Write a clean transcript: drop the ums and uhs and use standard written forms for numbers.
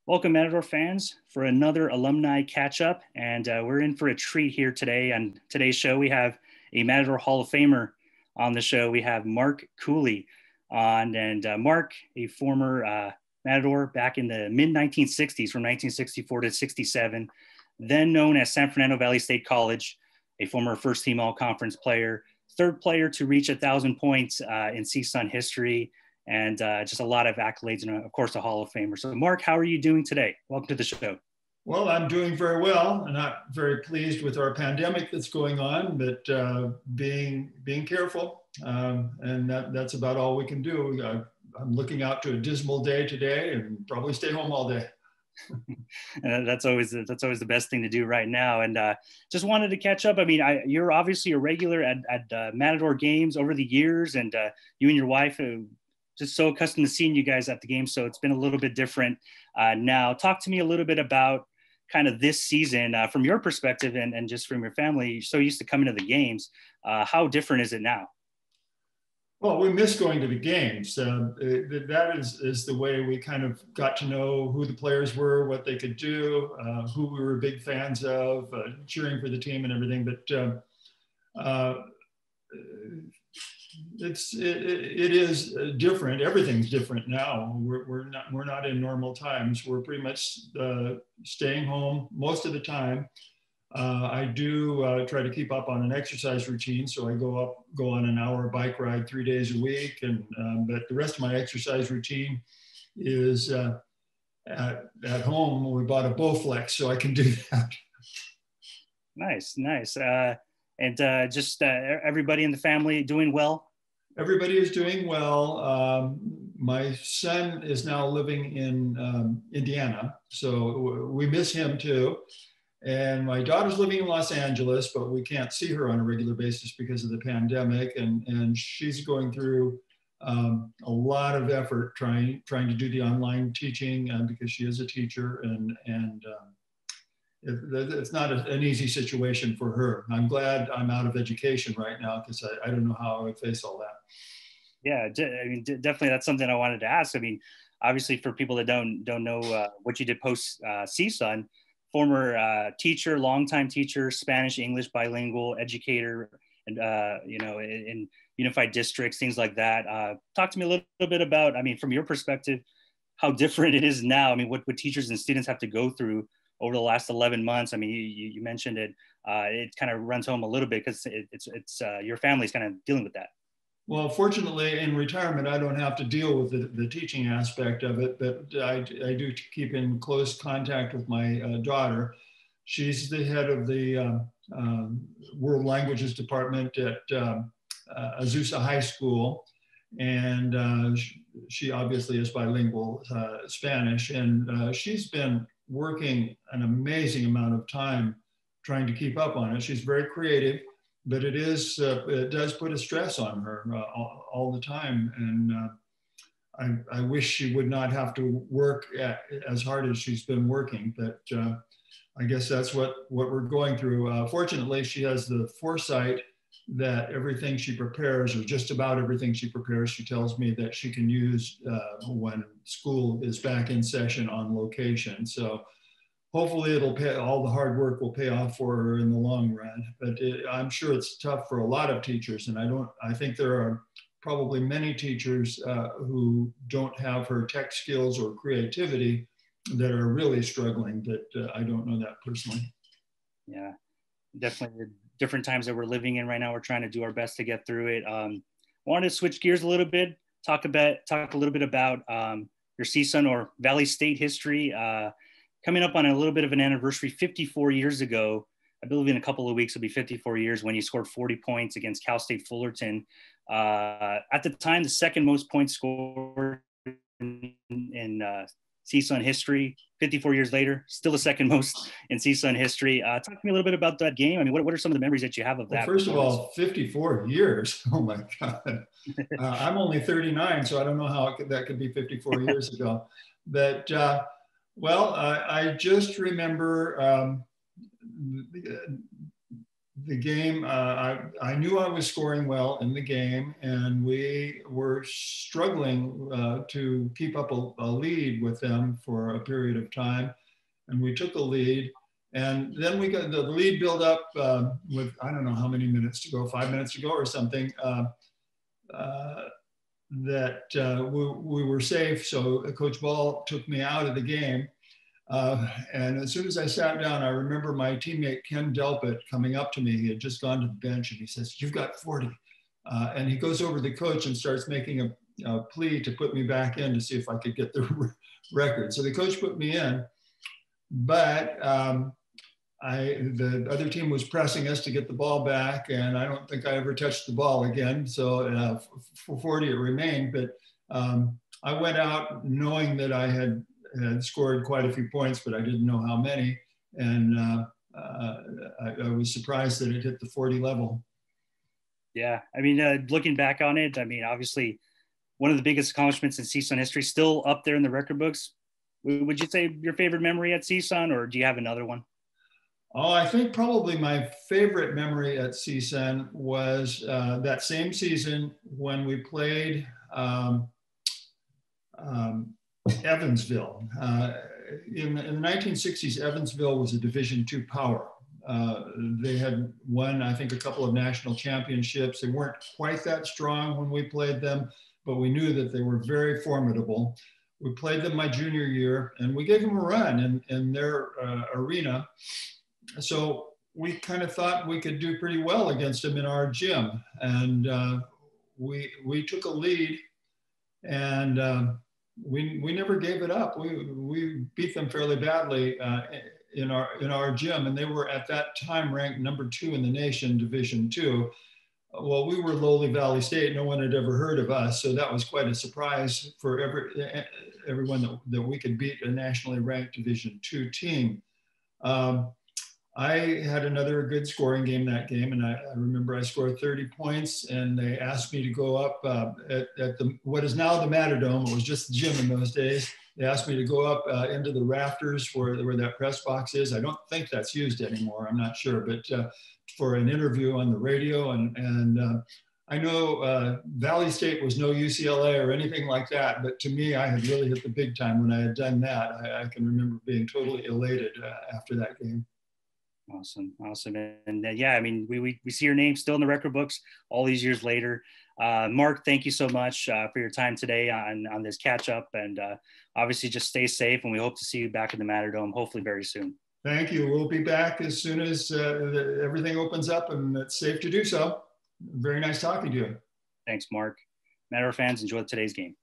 Welcome, Matador fans, for another alumni catch up. And we're in for a treat here today. On today's show, we have a Matador Hall of Famer on the show. We have Mark Cooley on. And Mark, a former Matador back in the mid 1960s, from 1964 to 67, then known as San Fernando Valley State College, a former first team all conference player, third player to reach 1,000 points in CSUN history, and just a lot of accolades, and of course, a Hall of Famer. So, Mark, how are you doing today? Welcome to the show. Well, I'm doing very well. I'm not very pleased with our pandemic that's going on, but being careful, and that's about all we can do. I'm looking out to a dismal day today, and probably stay home all day. That's always the best thing to do right now. And just wanted to catch up. I mean, you're obviously a regular at Matador games over the years, and you and your wife just so accustomed to seeing you guys at the game. So it's been a little bit different now. Talk to me a little bit about kind of this season from your perspective and just from your family. You're so used to coming to the games. How different is it now? Well, we miss going to the games. That is the way we kind of got to know who the players were, what they could do, who we were big fans of, cheering for the team and everything. But it is different. Everything's different now. We're not in normal times. We're pretty much staying home most of the time. I do try to keep up on an exercise routine, so I go on an hour bike ride 3 days a week, and but the rest of my exercise routine is at home. We bought a Bowflex, so I can do that. Nice. And just everybody in the family doing well? Everybody is doing well. My son is now living in Indiana, so we miss him too. And my daughter's living in Los Angeles, but we can't see her on a regular basis because of the pandemic. And she's going through a lot of effort trying to do the online teaching because she is a teacher, and it's not an easy situation for her. I'm glad I'm out of education right now because I don't know how I would face all that. Yeah, I mean, definitely that's something I wanted to ask. I mean, obviously for people that don't know what you did post CSUN, former teacher, longtime teacher, Spanish, English, bilingual educator, and in unified districts, things like that. Talk to me a little bit about, I mean, from your perspective, how different it is now. I mean, what teachers and students have to go through over the last 11 months. I mean, you mentioned it. It kind of runs home a little bit because it's your family's kind of dealing with that. Well, fortunately, in retirement, I don't have to deal with the teaching aspect of it, but I do keep in close contact with my daughter. She's the head of the World Languages Department at Azusa High School, and she obviously is bilingual Spanish, and she's been working an amazing amount of time trying to keep up on it. She's very creative, but it does put a stress on her all the time. And I wish she would not have to work as hard as she's been working, but I guess that's what we're going through. Fortunately, she has the foresight that everything she prepares, or just about everything she prepares, she tells me that she can use when school is back in session on location. So hopefully all the hard work will pay off for her in the long run, but I'm sure it's tough for a lot of teachers. And I think there are probably many teachers who don't have her tech skills or creativity that are really struggling, but I don't know that personally. Yeah, definitely the different times that we're living in right now. We're trying to do our best to get through it. Wanted to switch gears a little bit, talk a little bit about your CSUN or Valley State history. Coming up on a little bit of an anniversary, 54 years ago, I believe in a couple of weeks, it'll be 54 years when you scored 40 points against Cal State Fullerton. At the time, the second most points scored in CSUN history. 54 years later, still the second most in CSUN history. Talk to me a little bit about that game. I mean, what are some of the memories that you have of that? Well, first of all, 54 years. Oh my God. I'm only 39, so I don't know how that could be 54 years ago. But well, I just remember the game, I knew I was scoring well in the game, and we were struggling to keep up a lead with them for a period of time. And we took a lead. And then we got the lead build up with, I don't know how many minutes to go, 5 minutes to go or something, we were safe. So Coach Ball took me out of the game. And as soon as I sat down, I remember my teammate Ken Delpit coming up to me. He had just gone to the bench and he says, "You've got 40." And he goes over to the coach and starts making a plea to put me back in to see if I could get the record. So the coach put me in, but the other team was pressing us to get the ball back, and I don't think I ever touched the ball again. So for 40 it remained, but I went out knowing that I had scored quite a few points, but I didn't know how many. And I was surprised that it hit the 40 level. Yeah, I mean, looking back on it, I mean, obviously one of the biggest accomplishments in CSUN history, still up there in the record books. Would you say your favorite memory at CSUN, or do you have another one? Oh, I think probably my favorite memory at CSUN was that same season when we played Evansville. In the 1960s, Evansville was a Division II power. They had won, I think, a couple of national championships. They weren't quite that strong when we played them, but we knew that they were very formidable. We played them my junior year, and we gave them a run in their arena. So we kind of thought we could do pretty well against them in our gym. And we took a lead, and we never gave it up. We beat them fairly badly in our gym, and they were at that time ranked number 2 in the nation, Division II. Well, we were lowly Valley State. No one had ever heard of us, so that was quite a surprise for everyone that we could beat a nationally ranked Division II team. I had another good scoring game that game, and I remember I scored 30 points, and they asked me to go up at what is now the Matadome. It was just the gym in those days. They asked me to go up into the rafters where that press box is. I don't think that's used anymore. I'm not sure, but for an interview on the radio, and I know Valley State was no UCLA or anything like that, but to me, I had really hit the big time when I had done that. I can remember being totally elated after that game. Awesome. And yeah, I mean, we see your name still in the record books all these years later. Mark, thank you so much for your time today on this catch up, and obviously just stay safe, and we hope to see you back in the Matadome hopefully very soon. Thank you. We'll be back as soon as everything opens up and it's safe to do so. Very nice talking to you. Thanks, Mark. Matador fans, enjoy today's game.